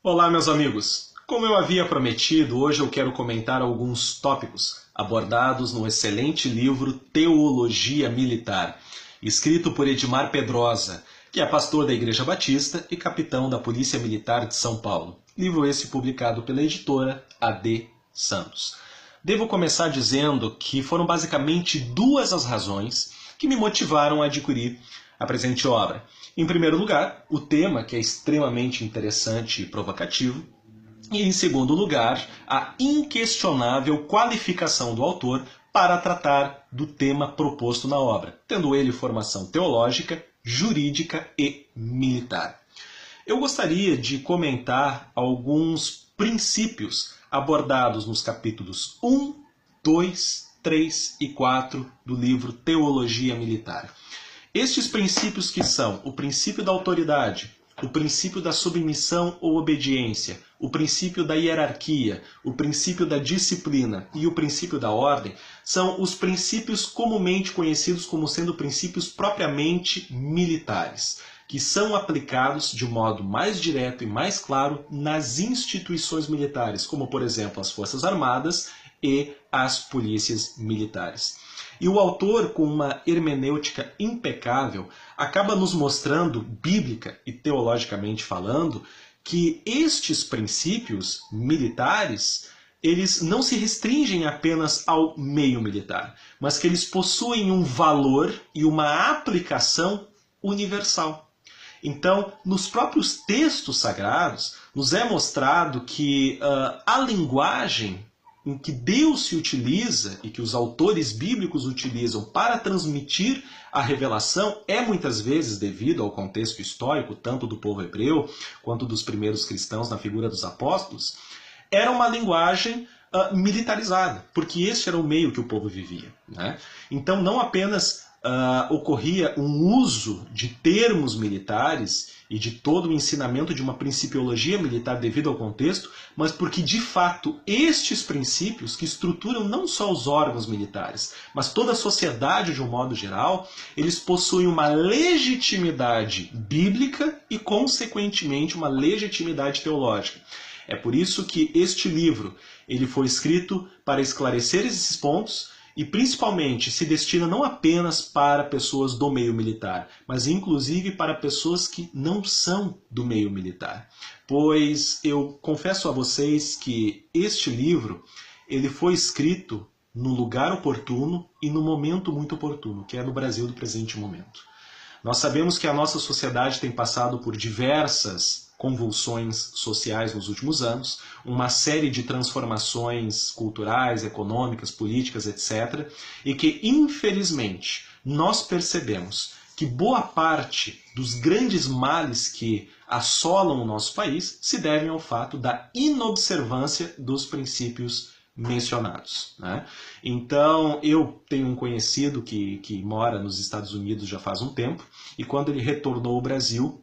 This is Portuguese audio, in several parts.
Olá, meus amigos! Como eu havia prometido, hoje eu quero comentar alguns tópicos abordados no excelente livro Teologia Militar, escrito por Edmar Pedrosa, que é pastor da Igreja Batista e capitão da Polícia Militar de São Paulo. Livro esse publicado pela editora AD Santos. Devo começar dizendo que foram basicamente duas as razões que me motivaram a adquirir a presente obra. Em primeiro lugar, o tema, que é extremamente interessante e provocativo. E, em segundo lugar, a inquestionável qualificação do autor para tratar do tema proposto na obra, tendo ele formação teológica, jurídica e militar. Eu gostaria de comentar alguns princípios abordados nos capítulos 1, 2, 3 e 4 do livro Teologia Militar. Estes princípios que são o princípio da autoridade, o princípio da submissão ou obediência, o princípio da hierarquia, o princípio da disciplina e o princípio da ordem, são os princípios comumente conhecidos como sendo princípios propriamente militares, que são aplicados de modo mais direto e mais claro nas instituições militares, como por exemplo as Forças Armadas e as polícias militares. E o autor, com uma hermenêutica impecável, acaba nos mostrando, bíblica e teologicamente falando, que estes princípios militares, eles não se restringem apenas ao meio militar, mas que eles possuem um valor e uma aplicação universal. Então, nos próprios textos sagrados, nos é mostrado que a linguagem em que Deus se utiliza e que os autores bíblicos utilizam para transmitir a revelação é muitas vezes devido ao contexto histórico, tanto do povo hebreu quanto dos primeiros cristãos na figura dos apóstolos, era uma linguagem militarizada, porque este era o meio que o povo vivia, né? Então não apenas ocorria um uso de termos militares e de todo o ensinamento de uma principiologia militar devido ao contexto, mas porque de fato estes princípios que estruturam não só os órgãos militares, mas toda a sociedade de um modo geral, eles possuem uma legitimidade bíblica e consequentemente uma legitimidade teológica. É por isso que este livro ele foi escrito para esclarecer esses pontos e principalmente se destina não apenas para pessoas do meio militar, mas inclusive para pessoas que não são do meio militar. Pois eu confesso a vocês que este livro ele foi escrito no lugar oportuno e no momento muito oportuno, que é no Brasil do presente momento. Nós sabemos que a nossa sociedade tem passado por diversas convulsões sociais nos últimos anos, uma série de transformações culturais, econômicas, políticas, etc. E que, infelizmente, nós percebemos que boa parte dos grandes males que assolam o nosso país se devem ao fato da inobservância dos princípios mencionados, né? Então, eu tenho um conhecido que mora nos Estados Unidos já faz um tempo, e quando ele retornou ao Brasil,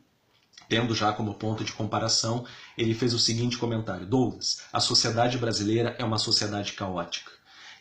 tendo já como ponto de comparação, ele fez o seguinte comentário: Douglas, a sociedade brasileira é uma sociedade caótica.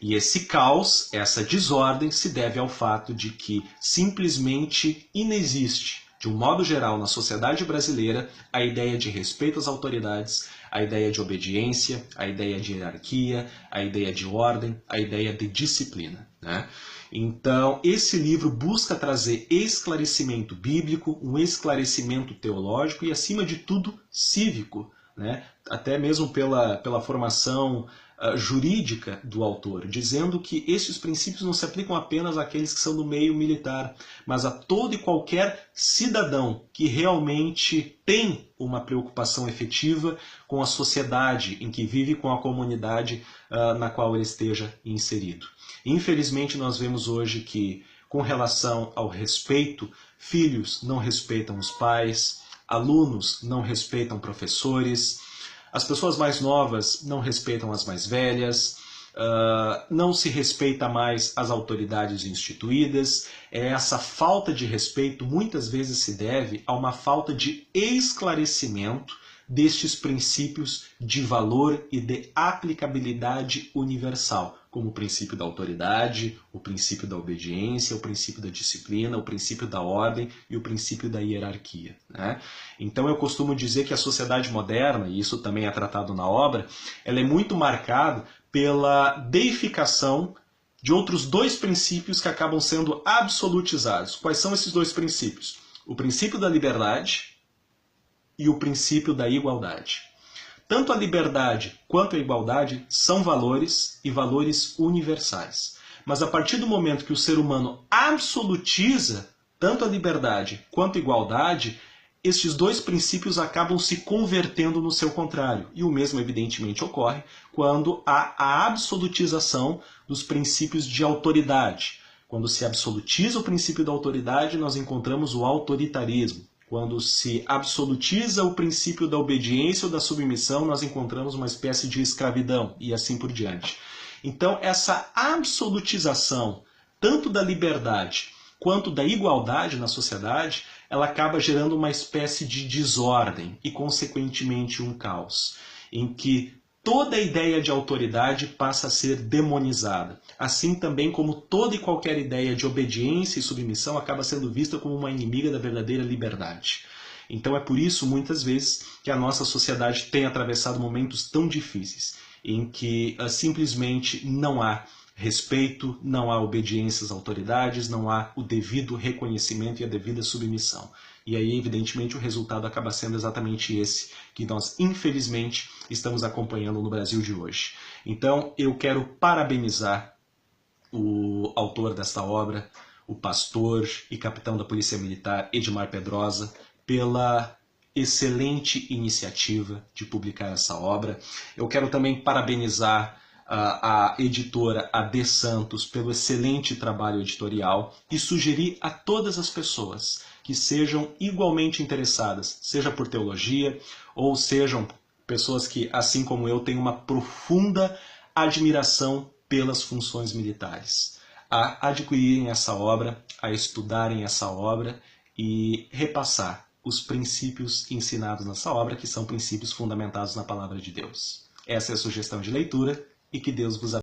E esse caos, essa desordem, se deve ao fato de que simplesmente inexiste, de um modo geral, na sociedade brasileira, a ideia de respeito às autoridades, a ideia de obediência, a ideia de hierarquia, a ideia de ordem, a ideia de disciplina, né? Então, esse livro busca trazer esclarecimento bíblico, um esclarecimento teológico e, acima de tudo, cívico, né? Até mesmo pela formação jurídica do autor, dizendo que esses princípios não se aplicam apenas àqueles que são do meio militar, mas a todo e qualquer cidadão que realmente tem uma preocupação efetiva com a sociedade em que vive, com a comunidade na qual ele esteja inserido. Infelizmente, nós vemos hoje que, com relação ao respeito, filhos não respeitam os pais, alunos não respeitam professores, as pessoas mais novas não respeitam as mais velhas, não se respeita mais as autoridades instituídas. Essa falta de respeito muitas vezes se deve a uma falta de esclarecimento destes princípios de valor e de aplicabilidade universal, como o princípio da autoridade, o princípio da obediência, o princípio da disciplina, o princípio da ordem e o princípio da hierarquia, né? Então eu costumo dizer que a sociedade moderna, e isso também é tratado na obra, ela é muito marcada pela deificação de outros dois princípios que acabam sendo absolutizados. Quais são esses dois princípios? O princípio da liberdade e o princípio da igualdade. Tanto a liberdade quanto a igualdade são valores e valores universais. Mas a partir do momento que o ser humano absolutiza tanto a liberdade quanto a igualdade, estes dois princípios acabam se convertendo no seu contrário. E o mesmo, evidentemente, ocorre quando há a absolutização dos princípios de autoridade. Quando se absolutiza o princípio da autoridade, nós encontramos o autoritarismo. Quando se absolutiza o princípio da obediência ou da submissão, nós encontramos uma espécie de escravidão e assim por diante. Então, essa absolutização, tanto da liberdade quanto da igualdade na sociedade, ela acaba gerando uma espécie de desordem e, consequentemente, um caos, em que toda a ideia de autoridade passa a ser demonizada, assim também como toda e qualquer ideia de obediência e submissão acaba sendo vista como uma inimiga da verdadeira liberdade. Então é por isso, muitas vezes, que a nossa sociedade tem atravessado momentos tão difíceis, em que simplesmente não há respeito, não há obediência às autoridades, não há o devido reconhecimento e a devida submissão. E aí, evidentemente, o resultado acaba sendo exatamente esse que nós, infelizmente, estamos acompanhando no Brasil de hoje. Então, eu quero parabenizar o autor desta obra, o pastor e capitão da Polícia Militar, Edmar Pedrosa, pela excelente iniciativa de publicar essa obra. Eu quero também parabenizar a editora AD Santos pelo excelente trabalho editorial e sugerir a todas as pessoas que sejam igualmente interessadas, seja por teologia ou sejam pessoas que, assim como eu, têm uma profunda admiração pelas funções militares, a adquirirem essa obra, a estudarem essa obra e repassar os princípios ensinados nessa obra, que são princípios fundamentados na Palavra de Deus. Essa é a sugestão de leitura e que Deus vos abençoe.